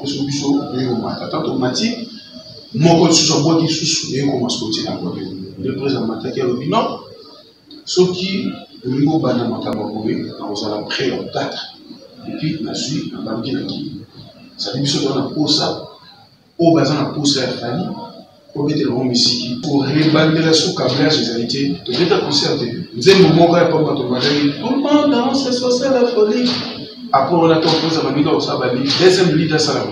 parce que biso automatique mon code sur boîte sous et commence continuer à voir le président Mataki a dit non ce qui au niveau bana matababoé on a prêt en date et puis la suite on va dire qui ça dit biso on a pour ça au bazan a pour ça famille pour mettre le rond ici pour rebander la sous câblage des réalités de l'état concerté nous avons moment quand pas tout le monde danse c'est ça la folie après on a ton président Mamika Osabali deuxième leader salam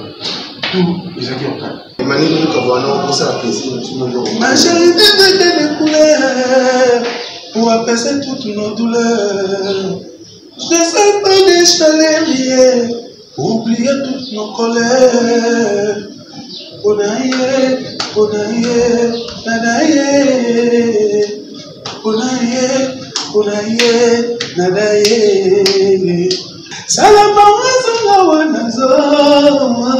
tout les acquis en cas. Emmanuel Kavano, pour ça, plaisir. Ma chérie, des couleurs pour apaiser toutes nos douleurs. Je ne sais pas des chalets pour oublier toutes nos colères. Bonaye, bonaye, nadaye. Bonaye, bonaye, nadaye. Salama, salama,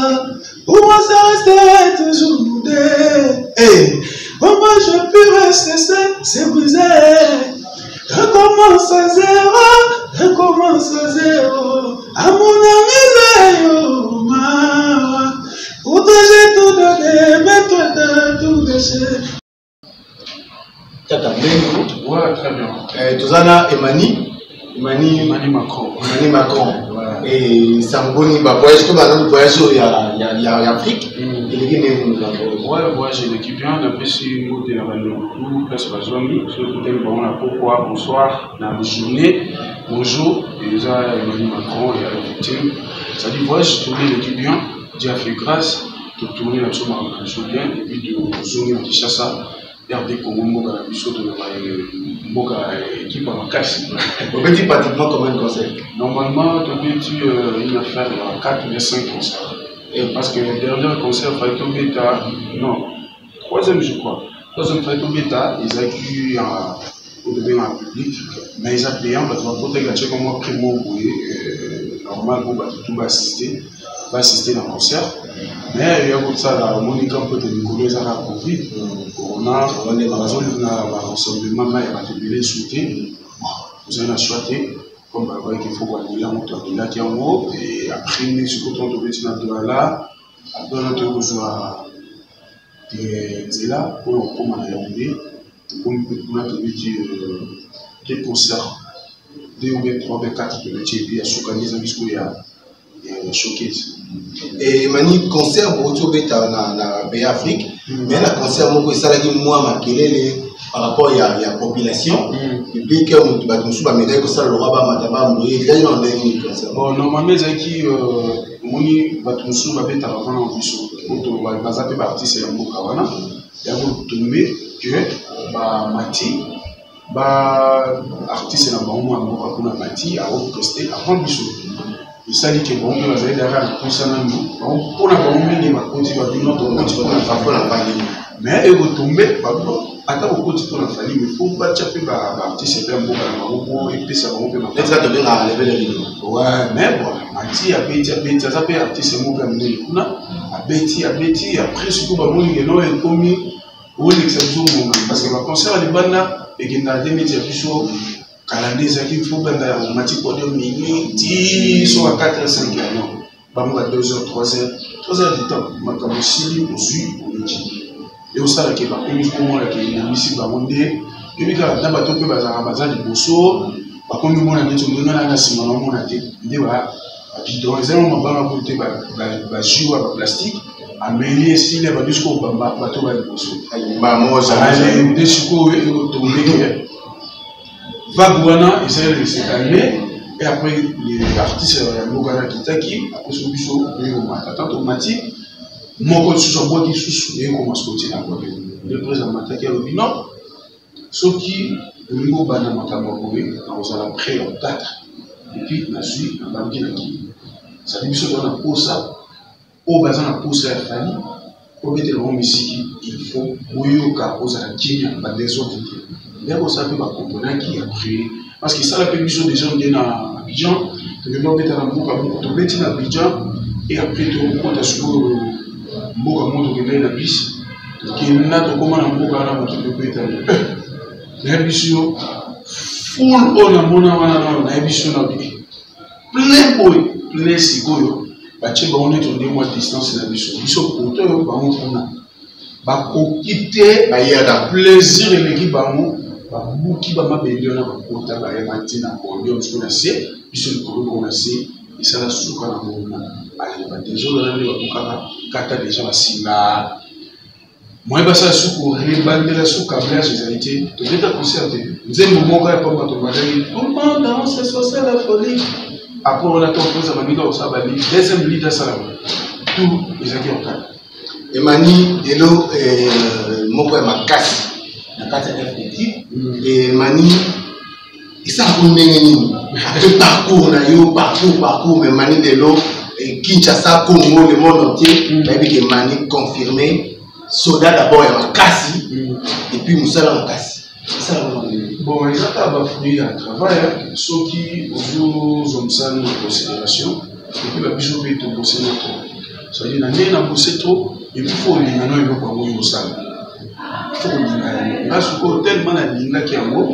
pour moi ça restait toujours nous deux. Hey, pour moi je peux rester c'est brisé. Recommence à zéro, recommence à zéro. À mon ami Zayo, pour toi j'ai tout donné, mais toi t'as tout gâché. Tata Blengo. Ouais, très bien. Tout ça là, Emmanuel Macron. Emmanuel Macron. Et ça me donne un voyage comme un voyage il y a Afrique. Ouais, voyage l'équipe bien. On a pris si nous de la tout place Bazoami. Sur le côté bon la pourquoi bonsoir, la journée, bonjour. Et ça Emmanuel Macron et à la victime. Ça dit voyage tourner l'équipe bien. Dieu a fait grâce de tourner la somme en bien et puis de zoner en Kinshasa. RD Congo Mboka la biso de Mboka équipe en casse. On peut dire pratiquement combien de concerts? Normalement, tu peux dire une affaire de 4 ou 5 concerts. Et parce que le dernier concert, Faito Beta, non, troisième je crois. Troisième Faito Beta, ils ont accueilli au début en public, mais ils ont payé en fait, pour te gâcher comme moi, primo, normal, tout va assister dans le concert. Mais il y a beaucoup de ça, là, Monica peut te découvrir ça la Covid. On a un rassemblement, il y a un souhaité. Vous avez choisi, comme il faut voir il y a un moteur qui est en haut, et après, ce que on devait dire là, après, on a besoin de là, pour on commence à y arriver, pour on a devait dire quel concert, 2 ou 3 ou 4 de métier, puis il y a Soukanis, il y a showcase. Et Emmanuel, concert, pour tout le dans la pays Afrique, mais le concert, moi, par rapport à la population, et puis que nous avons médaille que ça, le roi, madame, il y a un concert. Bon, normalement, c'est qui, Mouni, Batumsou, Babet, avant l'ambition, pour Bazape, Baptiste et Yambo Kawana, il y a tombé que, Mati, artiste et Nabamou, Mati, a represté avant l'ambition. Et ça dit que bon, on va aller derrière concernant nous. On a pas oublié de continuer à dire notre continent pour la famille. Mais il va tomber, attends au continent pour la famille, mais il faut pas taper l'artiste et un bon pour et puis ça va on peut être là de bien à lever le rideau. Ouais, mais bon, Mati a Betty, ça peut artiste et mon père mener le coup là. A Betty, après surtout bah mon il non est commis ou l'exception parce que le concert à l'Ibana et qu'il n'a jamais dit à Pichot. Canadais, il faut que les matières pour dire midi, sont à 4 h 5 h non. Bah, moi, 2 h, 3 h, 3 h du temps. Moi, comme je suis, on suit, on dit. Et au stade, il y a un comment là, qui est ici, bah, on dit. Et puis, quand on a bateau, on a des bossos. Par contre, on a dit, on a un ciment, on a dit, voilà. Puis, dans les éléments, on va apporter, bah, jus à plastique. À mêler, s'il y a du scope, bah, bateau, bah, des bossos. Bah, moi, j'ai des sucos et automobiles. Vagouana, essaye de se calmer, et après les artistes, Mogana Kitaki, après ce biseau, automatique, mon code sur bois qui sous, et commence à continuer à voir. Le président Mataki a dit non, ce qui, au niveau Bana Matababoé, on a prêt en date, et puis la suite, on va dire qui. Ça dit que on a pour ça, au bazar, on a pour ça, pour mettre le rond ici, il faut, Oyoka, aux Alakini, des autres. D'ailleurs, ça peut pas comprendre qui a pris. Parce que ça, la permission des gens viennent à Abidjan, tu peux mettre à Abidjan, et après, tu comptes sur Mboka Moto qui est dans la bus, qui n'a pas comment la Mboka là, tu peux être la bus, full on a mon avis, la bus, plein boy, plein sigoyo. batie bango neti onde mwa distance na biso biso poto oyo bango kuna bakoki te bayeda plaisir eleki bango babuki bamabende wana bakota bayeba ntina pondio mosuku na se biso likolo bongo na se esala suka na mona balinga badezolo nani bakokaka kata deja basinga moi basala suku rebandela suka blage ezali te tobeta concert te nzembo moko ya pamba tobazali tout le monde danse c'est ça la folie après on a composé baminga osala bali deuxième lead asala tout ezalaki okata emani lelo moko ya makasi na kati ya FDT emani esala ko ndenge nini ape parcours na yo parcours mais emani lelo Kinshasa Congo le monde entier bayebi ke emani confirmé soldat d'abord ya makasi et puis musala makasi bon ils ont ba fruit à travail soki ozozomisa na considération et puis ba biso pe to bosser notre ça dit na na bosser trop et puis faut linga no eloko yango yosala faut linga na suko tellement na linga ki yango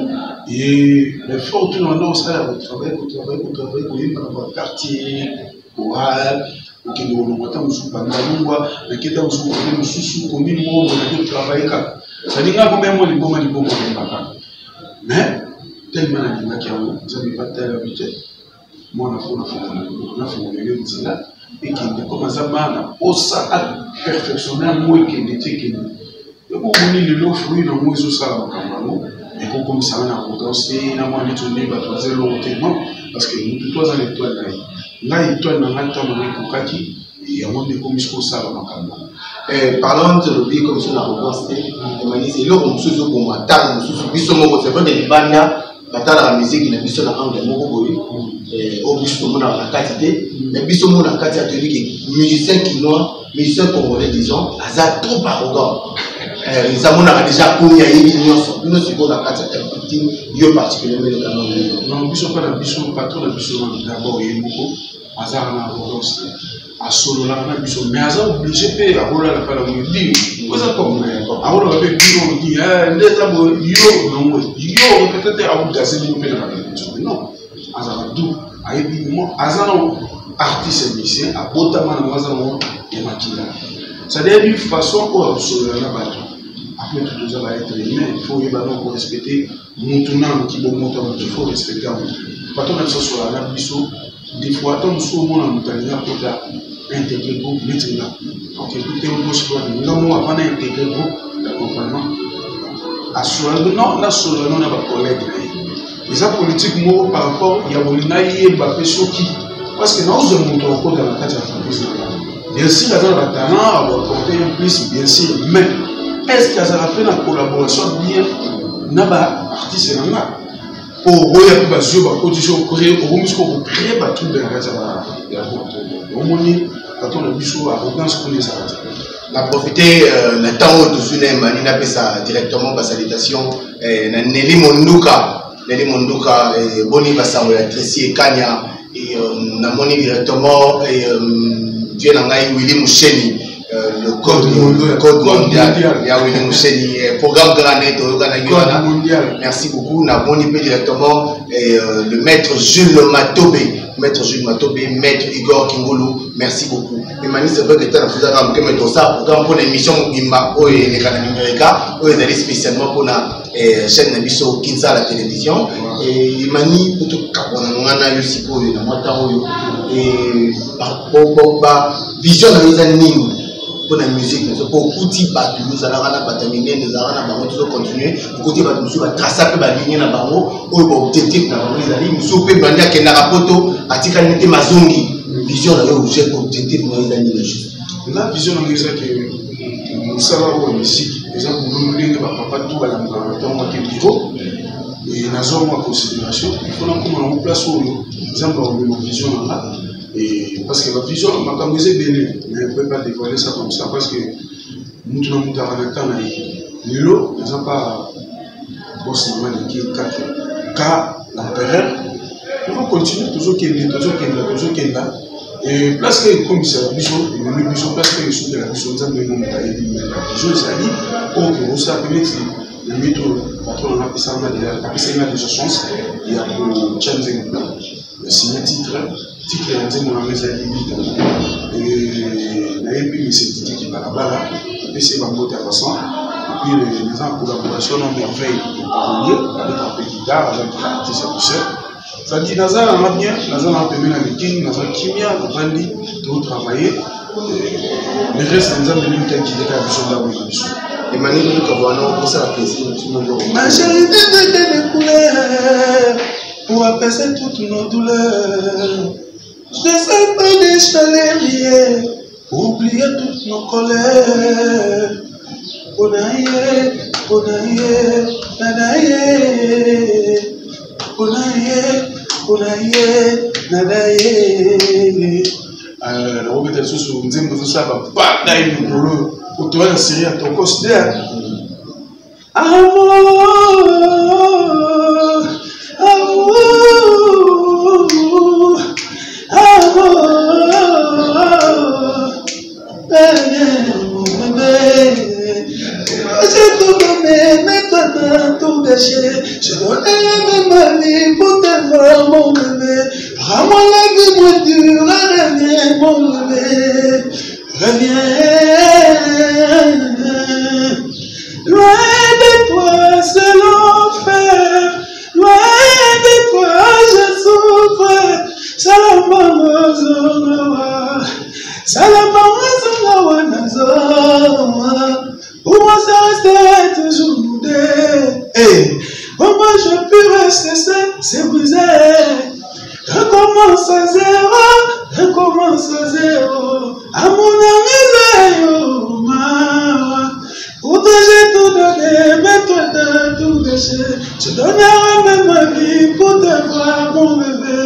et l'effort tout le monde ça va travailler koyeba na quartier oral okende olongota mosuku bandalungwa naketa mosuku ode mosusu komini moko nake travailler kaka salinga komemo liboma olembaka mais tellement nalingaki yango eza mibata ya bite mwana fo nafungolele nzela ekende koma aza bana posa aperfectionne yango ekende te ekende ekokoni lelo fruit nango ezosala makambo yango ekokomisanga na arrogance na mwa neti onde bato baza elongo te non parce que motu to aza na étoile na ye ngai étoile na ngai ntango na ekokaki yango nde ekomisi kosala makambo parlant de lobi comme sur l'arrogance emanisi eloko mosusu ezokoma ntango mosusu biso moko c'est vrai que libanda batalaka musique na biso na angle moko boye oyo biso tomonaka na kati te mais biso moko na kati atoyebi ke musicien kinois musicien congolais disons aza trop arrogant eza monaka déjà komi ayebi nyonso bino sikoyo na kati ya FDT yo particulièrement le canon non biso mpe na biso patron na biso d'abord ye moko azaka na arrogance asololaka na biso mais aza obligé mpe akolala mpe na moyedi oza comme akolaka mpe bino odi nde eza boye yo nango yo peut-être akodase bino mpe na babiso non azaka du ayebi mo aza na artiste musicien abotama nango aza nango ya makila c'est-à-dire une façon oyo akosolola na bato après tout oza baêtre humain il faut oyeba na korespecte mutu nano kibomoto moto il faut respecte yango bato na biso asolala na biso des fois tant mosusu omona moto alingi akota intégrer groupe neti nga donc écoute obosikwa nga mo avana intégrer groupe d'accompagnement asolala non nasolala no na bacollègue na ye eza politique moko par rapport ya bolinga yeba mpe soki parce que naozwa moto akota na kati ya entreprise na nga bien sûr aza na batalent abaporter un plus bien sûr mais est-ce que azala fait la collaboration bien na baartiste na nga po oya mpe bazwi bakoti so okomisi kokocrée batrouble na kati ya omoni bato na biso arrogance kuna ezala te na profiter na ntango oyo tozwi na emani napesa directement basalutation na Nelly Monduka boni basango ya Tracy Ekanya namoni directement Dieu na ngai Willy Musheni le code mondial ya Willy Musheni programme grandé toyokana mondial merci beaucoup na boni pe directement le maître Jules Matobe maître Igor Kingulu merci beaucoup emani c'est vrai que tu as fait ça comme que ça pour une émission bimba o les canaux numériques o ezali spécialement pour la chaîne na biso Kinza la télévision et emani pour tout kapona ngana yo sikoyo na mata oyo et ba vision na eza nini pour la musique pour kuti bato nous allons na bataminer nous allons na bango toujours continuer côté bato nous va tracer pe ba ligne na bango oyo ba objectif na bango ezali muso pe bandi akenda rapoto atika nite mazongi vision na yo j'ai objectif na ezali le juste la vision na ngeza ke musala wa musique exemple nous ndenge ba papa tout bala mukanga tonga ke niveau et na zone en considération il faut na comment on place oyo exemple on vision na et parce que la vision m'a amusé bien mais on ne peut pas dévoiler ça comme ça parce que nous tout le monde a un temps l'eau n'a pas boss normal qui est 4 car l'empereur on va continuer toujours qu'il est là et place que comme ça biso et le biso place que sur la biso ça me monte à la vision ça dit OK on ça permet le métro patron on a ça on a déjà chance il y a pour challenge le signer titre ya nzembo na meza libida et puis c'est qui va là-bas, et puis c'est Bambote à façon, et puis les gens en collaboration en merveille avec un peu de guitare, avec l'artiste et tout ça. Ça dit, Nazar a bien, Nazar a permis la meeting, Nazar Kimia, Bandi, de travailler. Le reste, nous avons venu qui est la vision de la révolution. Et Mani, nous avons ça la plaisir. Ma chérie, des couleurs pour apaiser toutes nos douleurs. Je ne sais pas des chaleurs pour oublier toutes nos colères. Onaye, onaye, nadaye. Onaye, onaye, nadaye. La robe est sous une zone de ça, bataille de boulot. Pour toi, la série à ton considère. Amour, amour, amour, bébé. J'ai tout donné, mais toi t'as tout gâché. J'ai donné même ma vie pour te voir, mon bébé. Rends-moi la vie moins dure, reviens, mon bébé. Reviens. Loin de toi, c'est l'enfer. Loin de toi, je souffre. Salamamazongawa. Salamamazongawa nazawa. Pour moi, ça reste toujours nous deux. Hey, pour moi, je peux rester seul, c'est brisé. Recommence à zéro, recommence à zéro. À mon ami, ma. Pour toi, j'ai tout donné, mais toi, t'as tout gâché. Je donnerai même ma vie pour te voir, mon bébé.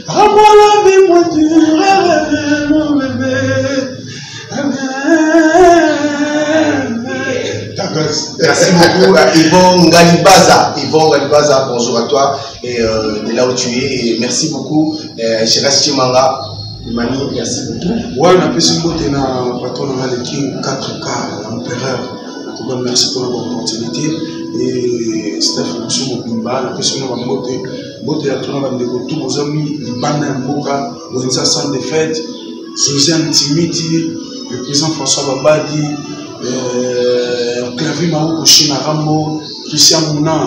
Rends-moi la vie, moi, tu rêves, mon bébé. Merci beaucoup Yvon Ngalibaza. Yvon Ngalibaza, bonjour à toi et de là où tu es. Et merci beaucoup Shiraz Chimanga. Mani, merci beaucoup. Ouais, on a pu se monter dans le patron de King 4K, l'empereur. En tout cas, merci pour l'opportunité. Et Steph Moussou Mobimba, on a pu se monter. Bote à tourner avec tous vos amis, Libana Mboka, Moïse Sans de Fête, Josiane Timiti, le président François Babadi, Clavier Maouko China Rambo, Christian Mouna,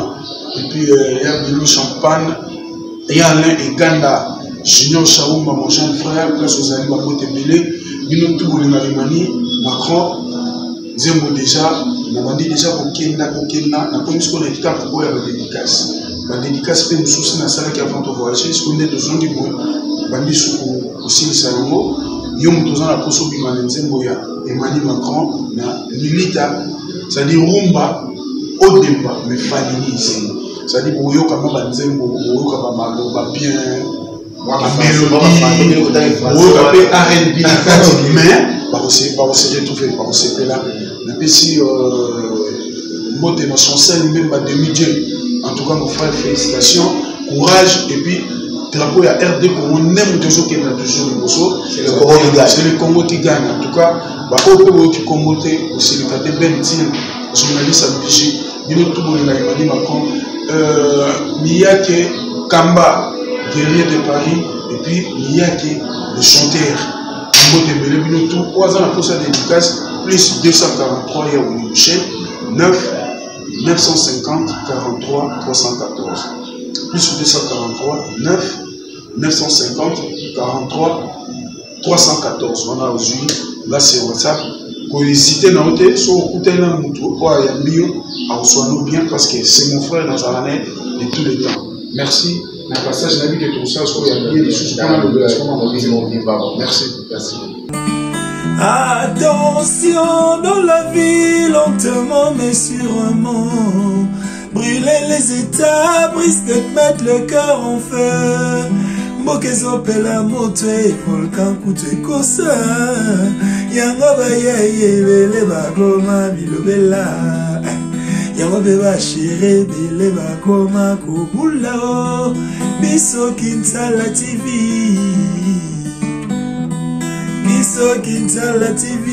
et puis Yabilo Champagne, et Alain Eganda, Junior Chaouma, mon jeune frère, place aux amis Babote Belé, Bino Toubou Marimani, Macron, Zembo déjà, on a dit déjà Kokenda, on a connu ce qu'on a dit pour la dédicace. La dédicace, c'est une source dans salle qui a avant de voyager, ce qu'on est de zone du bois, Bandi Soukou, aussi le Salongo, Yom Tozan la Koso Bimanen Zemboya, Emmanuel Macron, Milita, c'est-à-dire Rumba, Odemba, mais Fanini ici. C'est-à-dire pour Yoka Baba Zembo, Yoka Baba bien, Mélodie, Yoka R&B, mais, par aussi retrouver, par aussi là. Mais puis si, mot de ma chancelle, même ma demi-dieu. En tout cas, mon frère, félicitations, courage, et puis, drapeau, il y a RD pour on aime toujours qu'il y a toujours le Bosso. C'est le Congo qui gagne. C'est le Congo qui gagne. En tout cas, au Congo qui commente, aussi le côté Bentil, journaliste à l'UPG, il y a tout le monde qui Macron, Miyake Kamba, guerrier de Paris, et puis Miyake, le chanteur. Il y a tout 3 ans après sa dédicace, plus 243 hier au Michel, 950 43 314 plus 243 950 43 314 on a aujourd'hui là c'est WhatsApp pour hésiter dans l'autre soit écouter dans le moto quoi il y a mieux à nous bien parce que c'est mon frère dans un année de tous les temps. Merci. Un passage n'a vu que tout ça soit il y a bien des choses merci. Attention dans la vie, lentement mais sûrement. Brûler les états, risque de te mettre le cœur en feu. Mokezo pela moto et volcan coûte kosa. Yango ba ye bele ba goma bilobela. Yango be ba chere bele ba goma kubula. Biso Kinsala TV. Biso Kinsala TV.